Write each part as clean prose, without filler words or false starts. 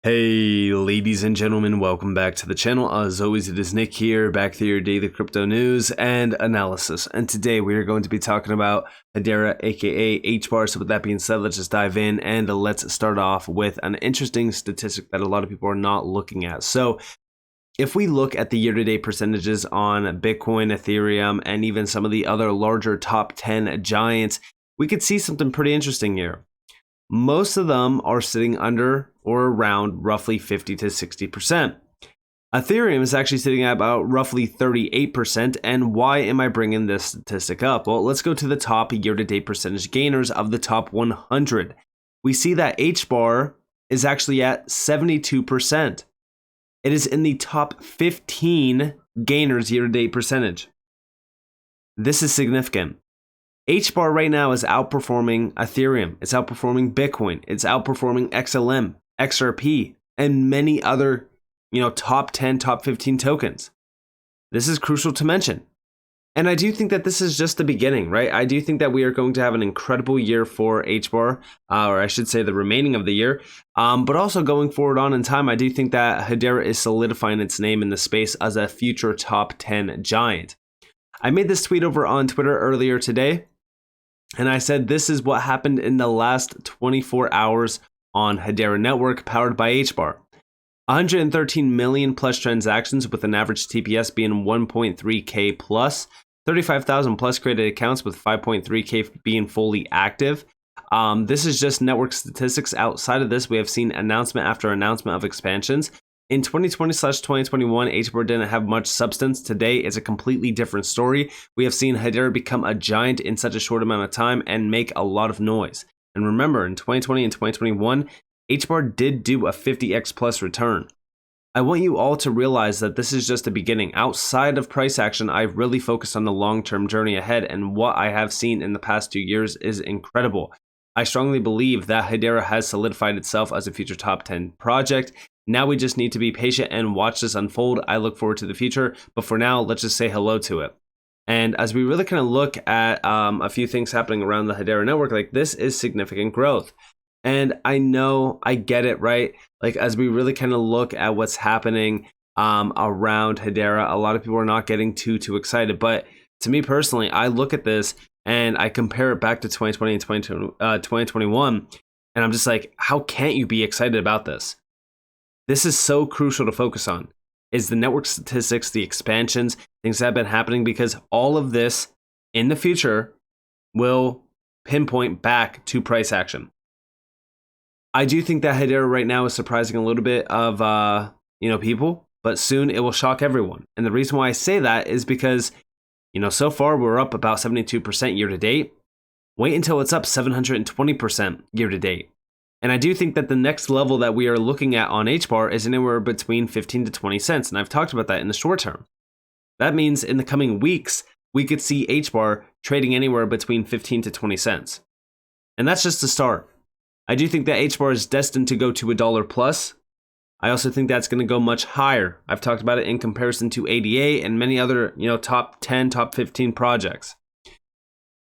Hey ladies and gentlemen, welcome back to the channel. As always, it is Nick here, back to your daily crypto news and analysis. And today we are going to be talking about Hedera, aka Hbar. So with that being said, let's just dive in and let's start off with an interesting statistic that a lot of people are not looking at. So if we look at the year-to-date percentages on Bitcoin, Ethereum, and even some of the other larger top 10 giants, we could see something pretty interesting here. Most of them are sitting under or around roughly 50 to 60%. Ethereum is actually sitting at about roughly 38%. And why am I bringing this statistic up? Well, let's go to the top year-to-date percentage gainers of the top 100. We see that Hbar is actually at 72%. It is in the top 15 gainers year-to-date percentage. This is significant. Hbar right now is outperforming Ethereum, it's outperforming Bitcoin, it's outperforming XLM, XRP, and many other, top 10, top 15 tokens. This is crucial to mention. And I do think that this is just the beginning, right? I do think that we are going to have an incredible year for Hbar, or I should say the remaining of the year. But also going forward on in time, I do think that Hedera is solidifying its name in the space as a future top 10 giant. I made this tweet over on Twitter earlier today. And I said, this is what happened in the last 24 hours on Hedera Network, powered by Hbar. 113 million plus transactions with an average TPS being 1.3K plus, 35,000 plus created accounts with 5.3K being fully active. This is just network statistics. Outside of this, we have seen announcement after announcement of expansions. In 2020/2021, Hbar didn't have much substance. Today is a completely different story. We have seen Hedera become a giant in such a short amount of time and make a lot of noise. And remember, in 2020 and 2021, Hbar did do a 50x plus return. I want you all to realize that this is just the beginning. Outside of price action, I've really focused on the long-term journey ahead, and what I have seen in the past 2 years is incredible. I strongly believe that Hedera has solidified itself as a future top 10 project. Now we just need to be patient and watch this unfold. I look forward to the future, but for now, let's just say hello to it. And as we really kind of look at a few things happening around the Hedera network, like this is significant growth. And I know, I get it, right? Like as we really kind of look at what's happening around Hedera, a lot of people are not getting too excited. But to me personally, I look at this and I compare it back to 2020 and 2021, and I'm just like, how can't you be excited about this? This is so crucial to focus on, is the network statistics, the expansions, things that have been happening, because all of this in the future will pinpoint back to price action. I do think that Hedera right now is surprising a little bit of people, but soon it will shock everyone. And the reason why I say that is because, so far we're up about 72% year to date. Wait until it's up 720% year to date. And I do think that the next level that we are looking at on Hbar is anywhere between 15 to 20 cents. And I've talked about that in the short term. That means in the coming weeks, we could see Hbar trading anywhere between 15 to 20 cents. And that's just the start. I do think that Hbar is destined to go to $1 plus. I also think that's going to go much higher. I've talked about it in comparison to ADA and many other, top 10, top 15 projects.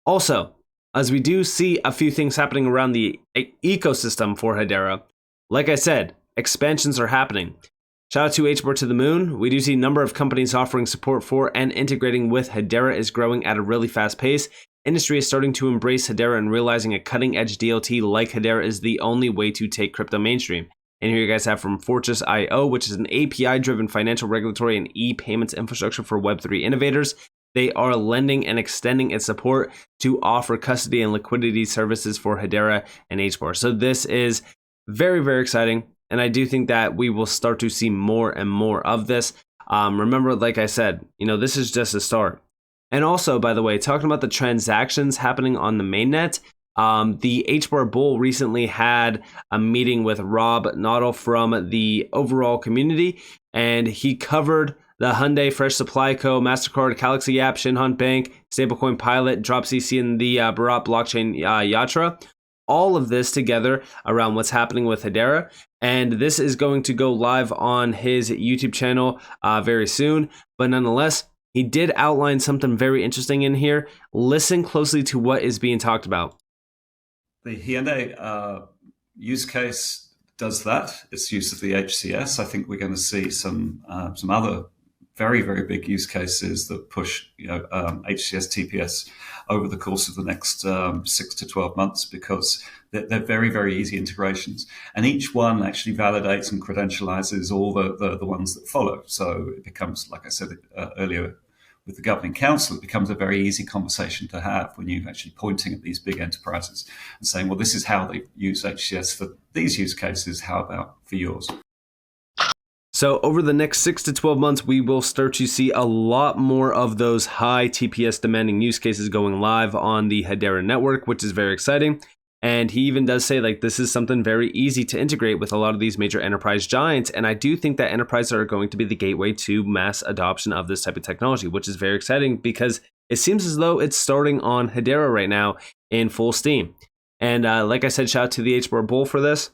Also, as we do see a few things happening around the ecosystem for Hedera, like I said, expansions are happening. Shout out to Hbar to the moon. We do see a number of companies offering support for and integrating with Hedera is growing at a really fast pace. Industry is starting to embrace Hedera and realizing a cutting-edge DLT like Hedera is the only way to take crypto mainstream. And here you guys have from Fortress.io, which is an API-driven financial regulatory and e-payments infrastructure for Web3 innovators. They are lending and extending its support to offer custody and liquidity services for Hedera and Hbar. So this is very, very exciting. And I do think that we will start to see more and more of this. Remember, like I said, this is just a start. And also, by the way, talking about the transactions happening on the mainnet, the Hbar Bull recently had a meeting with Rob Noddle from the overall community, and he covered the Hyundai Fresh Supply Co., MasterCard, Galaxy App, Shinhan Bank, Stablecoin Pilot, DropCC, and the Bharat Blockchain Yatra. All of this together around what's happening with Hedera. And this is going to go live on his YouTube channel very soon. But nonetheless, he did outline something very interesting in here. Listen closely to what is being talked about. The Hyundai use case does that, its use of the HCS, I think we're going to see some other very, very big use cases that push HCS TPS over the course of the next 6 to 12 months, because they're very, very easy integrations. And each one actually validates and credentializes all the ones that follow. So it becomes, like I said earlier, with the governing council, it becomes a very easy conversation to have when you're actually pointing at these big enterprises and saying, well, this is how they use HCS for these use cases. How about for yours? So over the next 6 to 12 months, we will start to see a lot more of those high TPS demanding use cases going live on the Hedera network, which is very exciting. And he even does say, like, this is something very easy to integrate with a lot of these major enterprise giants. And I do think that enterprises are going to be the gateway to mass adoption of this type of technology, which is very exciting because it seems as though it's starting on Hedera right now in full steam. And like I said, shout out to the Hbar Bull for this.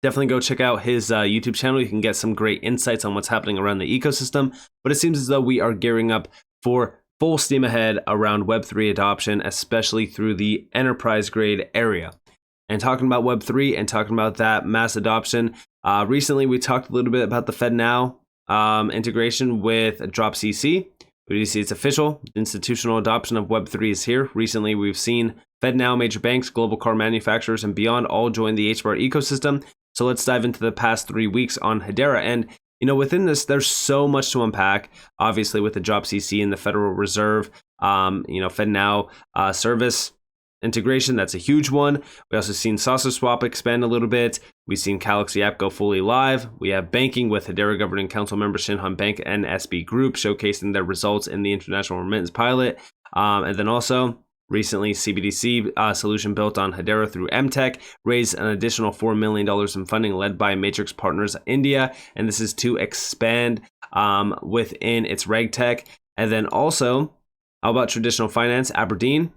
Definitely go check out his YouTube channel. You can get some great insights on what's happening around the ecosystem. But it seems as though we are gearing up for full steam ahead around Web3 adoption, especially through the enterprise grade area. And talking about Web3 and talking about that mass adoption, recently we talked a little bit about the FedNow integration with DropCC. We see it's official. Institutional adoption of Web3 is here. Recently, we've seen FedNow, major banks, global car manufacturers, and beyond all join the Hbar ecosystem. So let's dive into the past 3 weeks on Hedera. And within this, there's so much to unpack. Obviously, with the DropCC and the Federal Reserve, FedNow service integration, that's a huge one. We also seen Saucer Swap expand a little bit. We've seen Galaxy app go fully live. We have banking with Hedera Governing Council member Shinhan Bank and SB Group showcasing their results in the international remittance pilot. And then also, recently, CBDC solution built on Hedera through MTech raised an additional $4 million in funding led by Matrix Partners India. And this is to expand within its RegTech. And then also, how about traditional finance? Aberdeen,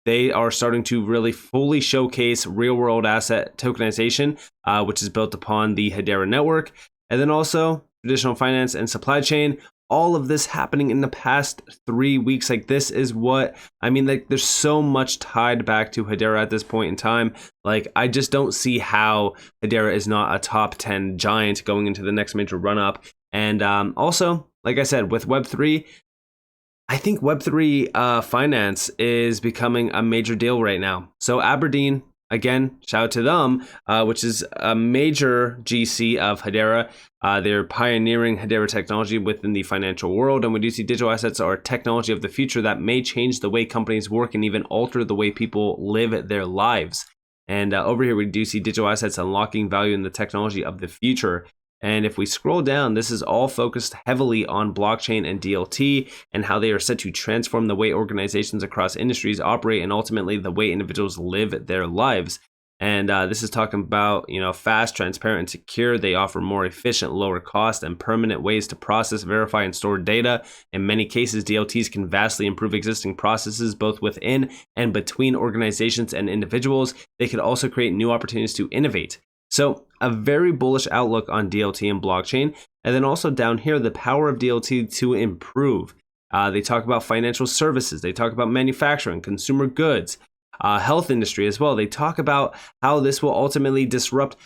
they are starting to really fully showcase real world asset tokenization, which is built upon the Hedera network. And then also, traditional finance and supply chain. All of this happening in the past 3 weeks. Like, this is what I mean. Like, there's so much tied back to Hedera at this point in time. Like, I just don't see how Hedera is not a top 10 giant going into the next major run up. And also, like I said, with Web3, I think Web3 finance is becoming a major deal right now. So Aberdeen, again, shout out to them, which is a major GC of Hedera. They're pioneering Hedera technology within the financial world. And we do see digital assets are technology of the future that may change the way companies work and even alter the way people live their lives. And over here, we do see digital assets unlocking value in the technology of the future. And if we scroll down, this is all focused heavily on blockchain and DLT and how they are set to transform the way organizations across industries operate and ultimately the way individuals live their lives. And this is talking about, fast, transparent, and secure. They offer more efficient, lower cost, and permanent ways to process, verify, and store data. In many cases, DLTs can vastly improve existing processes, both within and between organizations and individuals. They could also create new opportunities to innovate. So a very bullish outlook on DLT and blockchain. And then also down here, the power of DLT to improve. They talk about financial services. They talk about manufacturing, consumer goods, health industry as well. They talk about how this will ultimately disrupt,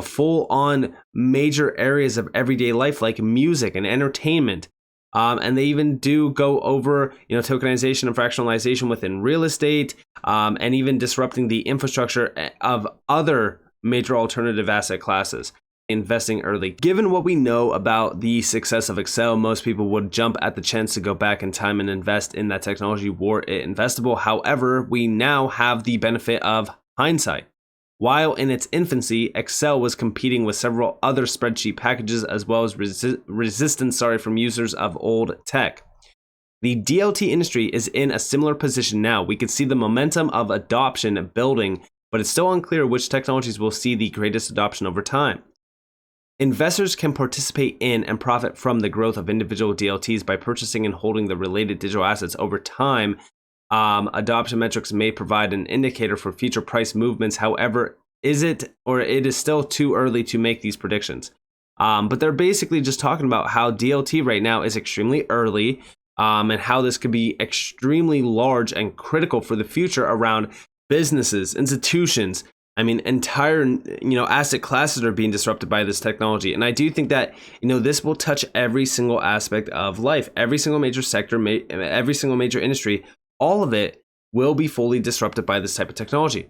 full on major areas of everyday life like music and entertainment. And they even do go over, tokenization and fractionalization within real estate, and even disrupting the infrastructure of other major alternative asset classes. Investing early. Given what we know about the success of Excel, most people would jump at the chance to go back in time and invest in that technology were it investable. However, we now have the benefit of hindsight. While in its infancy, Excel was competing with several other spreadsheet packages as well as resistance from users of old tech. The DLT industry is in a similar position now. We can see the momentum of adoption building, but it's still unclear which technologies will see the greatest adoption over time. Investors can participate in and profit from the growth of individual DLTs by purchasing and holding the related digital assets over time. Adoption metrics may provide an indicator for future price movements. However, it is still too early to make these predictions. But they're basically just talking about how DLT right now is extremely early, and how this could be extremely large and critical for the future around businesses, institutions, I mean, entire, asset classes are being disrupted by this technology. And I do think that, this will touch every single aspect of life, every single major sector, every single major industry, all of it will be fully disrupted by this type of technology.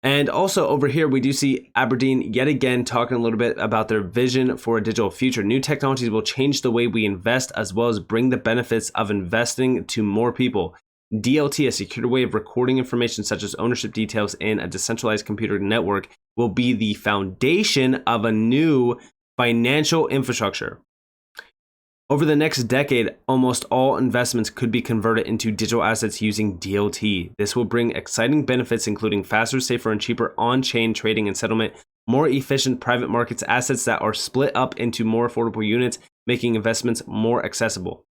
And also over here, we do see Aberdeen yet again talking a little bit about their vision for a digital future. New technologies will change the way we invest, as well as bring the benefits of investing to more people. DLT, a secure way of recording information such as ownership details in a decentralized computer network, will be the foundation of a new financial infrastructure. Over the next decade, almost all investments could be converted into digital assets using DLT. This will bring exciting benefits, including faster, safer, and cheaper on-chain trading and settlement, more efficient private markets, assets that are split up into more affordable units, making investments more accessible.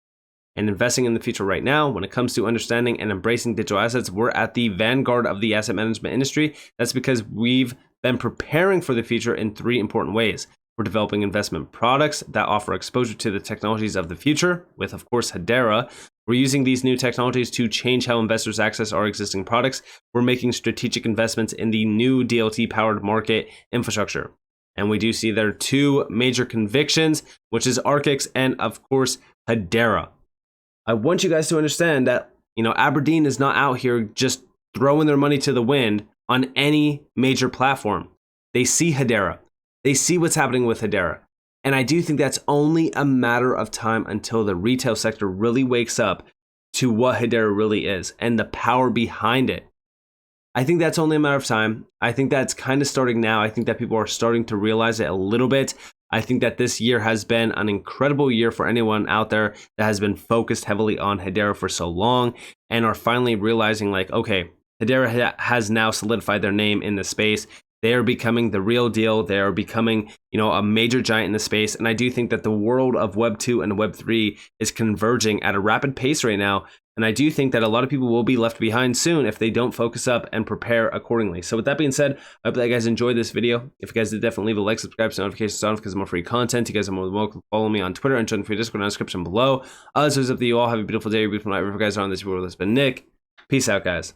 And investing in the future right now, when it comes to understanding and embracing digital assets, we're at the vanguard of the asset management industry. That's because we've been preparing for the future in 3 important ways. We're developing investment products that offer exposure to the technologies of the future, with, of course, Hedera. We're using these new technologies to change how investors access our existing products. We're making strategic investments in the new DLT-powered market infrastructure. And we do see there are 2 major convictions, which is Arcix and, of course, Hedera. I want you guys to understand that, Aberdeen is not out here just throwing their money to the wind on any major platform. They see Hedera. They see what's happening with Hedera. And I do think that's only a matter of time until the retail sector really wakes up to what Hedera really is and the power behind it. I think that's only a matter of time. I think that's kind of starting now. I think that people are starting to realize it a little bit. I think that this year has been an incredible year for anyone out there that has been focused heavily on Hedera for so long and are finally realizing okay, Hedera has now solidified their name in the space. They are becoming the real deal. They are becoming, a major giant in the space. And I do think that the world of Web 2 and Web 3 is converging at a rapid pace right now. And I do think that a lot of people will be left behind soon if they don't focus up and prepare accordingly. So with that being said, I hope that you guys enjoyed this video. If you guys did, definitely leave a like, subscribe, so notifications on because more free content. You guys are more than welcome to follow me on Twitter and join the free Discord in the description below. As always, up to you all. Have a beautiful day, beautiful night. Wherever you guys are on this world, that's been Nick. Peace out, guys.